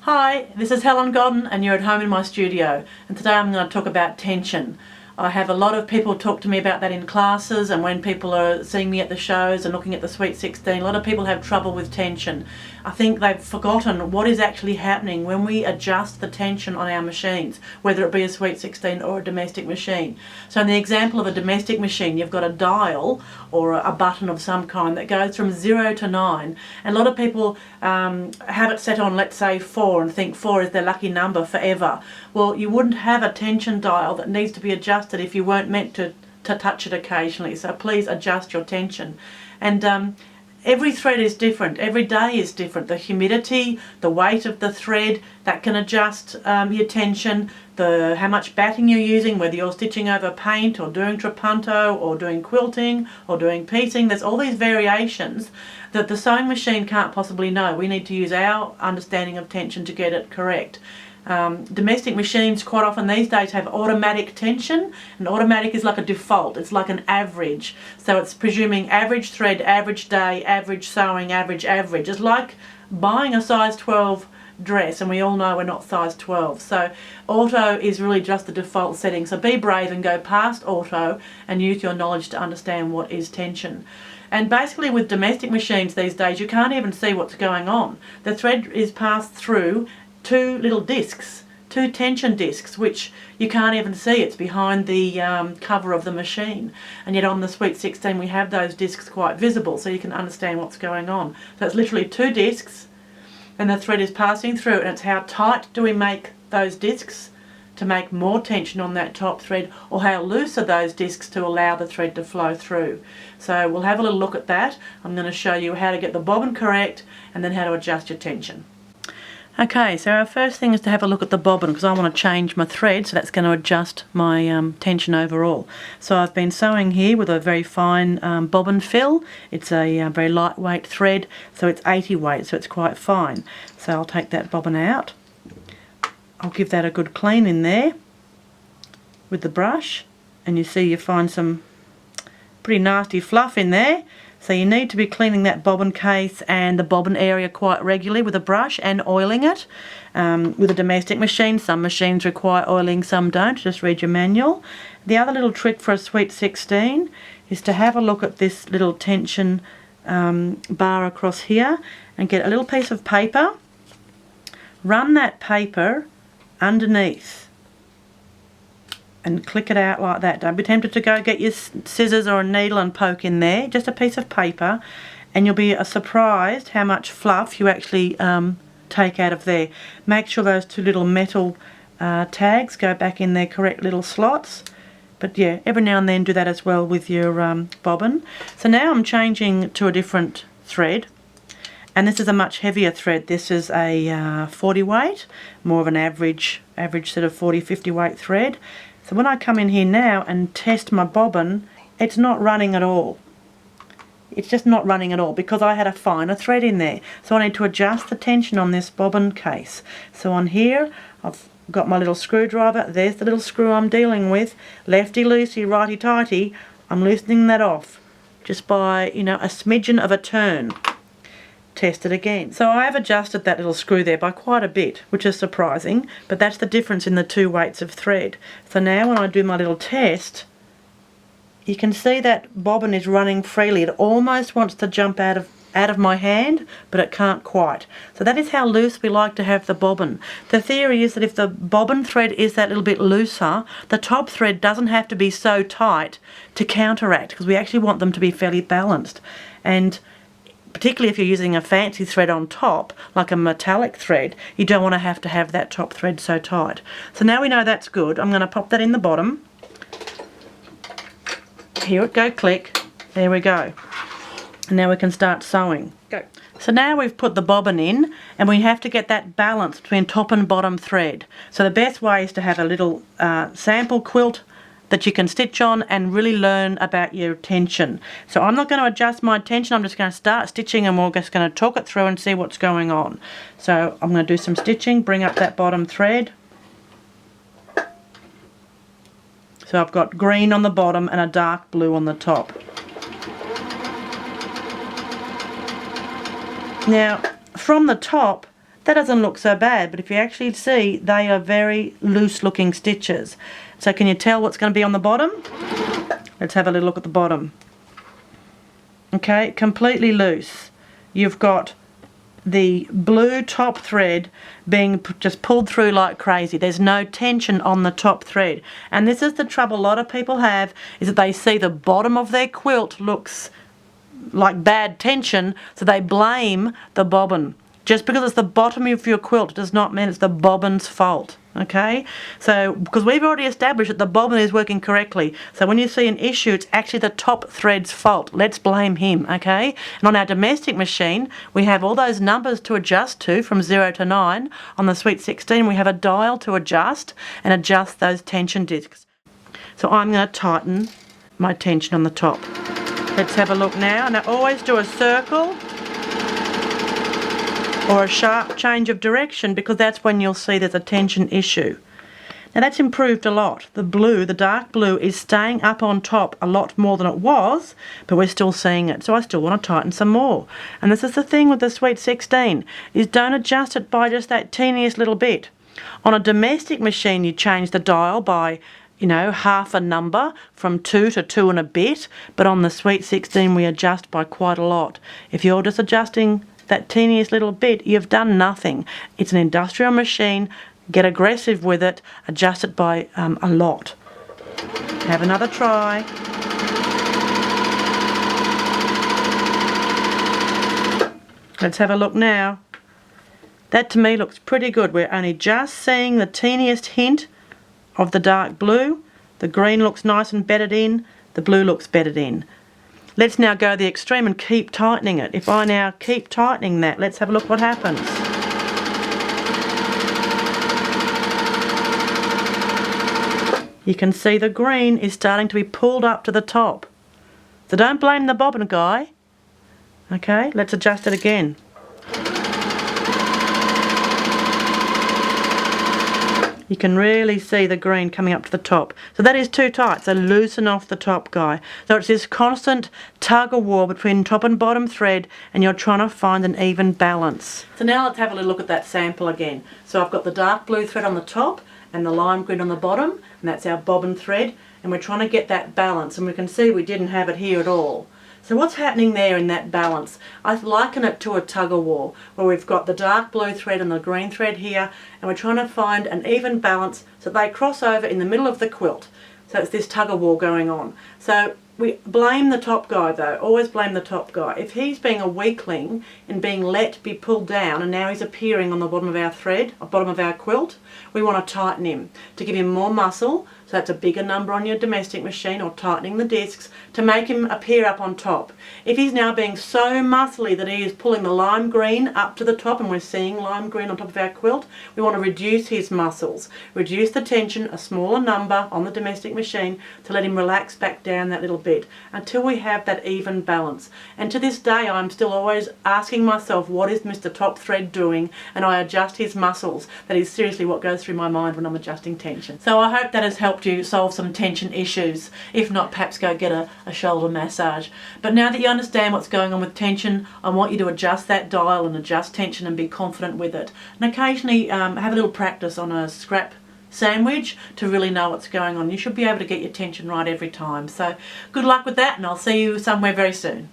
Hi, this is Helen Godden and you're at home in my studio, and today I'm going to talk about tension. I have a lot of people talk to me about that in classes, and when people are seeing me at the shows and looking at the Sweet 16, a lot of people have trouble with tension. I think they've forgotten what is actually happening when we adjust the tension on our machines, whether it be a Sweet 16 or a domestic machine. So in the example of a domestic machine, you've got a dial or a button of some kind that goes from 0 to 9, and a lot of people have it set on, let's say, 4, and think 4 is their lucky number forever. Well, you wouldn't have a tension dial that needs to be adjusted if you weren't meant to touch it occasionally. So please adjust your tension. And every thread is different, every day is different. The humidity, the weight of the thread, that can adjust your tension. How much batting you're using, whether you're stitching over paint or doing trapunto or doing quilting or doing piecing, there's all these variations that the sewing machine can't possibly know. We need to use our understanding of tension to get it correct. Domestic machines quite often these days have automatic tension, and automatic is like a default, it's like an average, so it's presuming average thread, average day, average sewing, average. It's like buying a size 12 dress, and we all know we're not size 12, so auto is really just the default setting. So be brave and go past auto and use your knowledge to understand what is tension. And basically with domestic machines these days you can't even see what's going on. The thread is passed through two little discs, two tension discs, which you can't even see. It's behind the cover of the machine, and yet on the Sweet 16 we have those discs quite visible, so you can understand what's going on. So it's literally two discs and the thread is passing through, and it's how tight do we make those discs to make more tension on that top thread, or how loose are those discs to allow the thread to flow through. So we'll have a little look at that. I'm going to show you how to get the bobbin correct and then how to adjust your tension. Okay, so our first thing is to have a look at the bobbin, because I want to change my thread, so that's going to adjust my tension overall. So I've been sewing here with a very fine bobbin fill. It's a very lightweight thread, so it's 80 weight, so it's quite fine. So I'll take that bobbin out. I'll give that a good clean in there with the brush, and you see you find some pretty nasty fluff in there. So you need to be cleaning that bobbin case and the bobbin area quite regularly with a brush and oiling it. With a domestic machine, some machines require oiling, some don't. Just read your manual. The other little trick for a Sweet 16 is to have a look at this little tension bar across here and get a little piece of paper. Run that paper underneath and click it out like that. Don't be tempted to go get your scissors or a needle and poke in there. Just a piece of paper, and you'll be surprised how much fluff you actually take out of there. Make sure those two little metal tags go back in their correct little slots. But yeah, every now and then do that as well with your bobbin. So now I'm changing to a different thread, and this is a much heavier thread. This is a 40 weight, more of an average sort of 40-50 weight thread. So when I come in here now and test my bobbin, it's not running at all. It's just not running at all because I had a finer thread in there. So I need to adjust the tension on this bobbin case. So on here, I've got my little screwdriver. There's the little screw I'm dealing with. Lefty loosey, righty tighty. I'm loosening that off just by, a smidgen of a turn. Test it again. So I have adjusted that little screw there by quite a bit, which is surprising, but that's the difference in the two weights of thread. So now when I do my little test, you can see that bobbin is running freely. It almost wants to jump out of my hand, but it can't quite. So that is how loose we like to have the bobbin. The theory is that if the bobbin thread is that little bit looser, the top thread doesn't have to be so tight to counteract, because we actually want them to be fairly balanced. And particularly if you're using a fancy thread on top, like a metallic thread, you don't want to have that top thread so tight. So now we know that's good. I'm going to pop that in the bottom. Here it go, click. There we go. And now we can start sewing. Go. So now we've put the bobbin in, and we have to get that balance between top and bottom thread. So the best way is to have a little sample quilt that you can stitch on and really learn about your tension. So I'm not going to adjust my tension, I'm just going to start stitching, and we're just going to talk it through and see what's going on. So I'm going to do some stitching, bring up that bottom thread. So I've got green on the bottom and a dark blue on the top. Now from the top, that doesn't look so bad, but if you actually see, they are very loose looking stitches. So can you tell what's going to be on the bottom? Let's have a little look at the bottom. Okay, completely loose. You've got the blue top thread being just pulled through like crazy. There's no tension on the top thread. And this is the trouble a lot of people have, is that they see the bottom of their quilt looks like bad tension, so they blame the bobbin. Just because it's the bottom of your quilt does not mean it's the bobbin's fault. Okay, so because we've already established that the bobbin is working correctly, so when you see an issue, it's actually the top thread's fault. Let's blame him. Okay, and on our domestic machine we have all those numbers to adjust to from 0 to 9. On the Sweet 16 we have a dial to adjust those tension discs. So I'm going to tighten my tension on the top. Let's have a look now. Now always do a circle or a sharp change of direction, because that's when you'll see there's a tension issue. Now that's improved a lot. The blue, the dark blue, is staying up on top a lot more than it was, but we're still seeing it. So I still want to tighten some more. And this is the thing with the Sweet 16, is don't adjust it by just that teeniest little bit. On a domestic machine you change the dial by, you know, half a number, from 2 to 2 and a bit, but on the Sweet 16 we adjust by quite a lot. If you're just adjusting that teeniest little bit, you've done nothing. It's an industrial machine. Get aggressive with it. Adjust it by a lot. Have another try. Let's have a look now. That to me looks pretty good. We're only just seeing the teeniest hint of the dark blue. The green looks nice and bedded in. The blue looks bedded in. Let's now go to the extreme and keep tightening it. If I now keep tightening that, let's have a look what happens. You can see the green is starting to be pulled up to the top. So don't blame the bobbin guy. Okay, let's adjust it again. You can really see the green coming up to the top. So that is too tight, so loosen off the top guy. So it's this constant tug of war between top and bottom thread, and you're trying to find an even balance. So now let's have a little look at that sample again. So I've got the dark blue thread on the top and the lime green on the bottom, and that's our bobbin thread, and we're trying to get that balance, and we can see we didn't have it here at all. So what's happening there in that balance? I liken it to a tug-of-war, where we've got the dark blue thread and the green thread here, and we're trying to find an even balance so they cross over in the middle of the quilt. So it's this tug-of-war going on. So we blame the top guy though, always blame the top guy. If he's being a weakling and being let be pulled down, and now he's appearing on the bottom of our thread, bottom of our quilt, we want to tighten him to give him more muscle. So that's a bigger number on your domestic machine, or tightening the discs to make him appear up on top. If he's now being so muscly that he is pulling the lime green up to the top, and we're seeing lime green on top of our quilt, we want to reduce his muscles, reduce the tension, a smaller number on the domestic machine, to let him relax back down that little bit until we have that even balance. And to this day I'm still always asking myself, what is Mr. Top Thread doing? And I adjust his muscles. That is seriously what goes through my mind when I'm adjusting tension. So I hope that has helped you solve some tension issues. If not, perhaps go get a shoulder massage. But now that you understand what's going on with tension, I want you to adjust that dial and adjust tension and be confident with it. And occasionally have a little practice on a scrap sandwich to really know what's going on. You should be able to get your tension right every time. So good luck with that, and I'll see you somewhere very soon.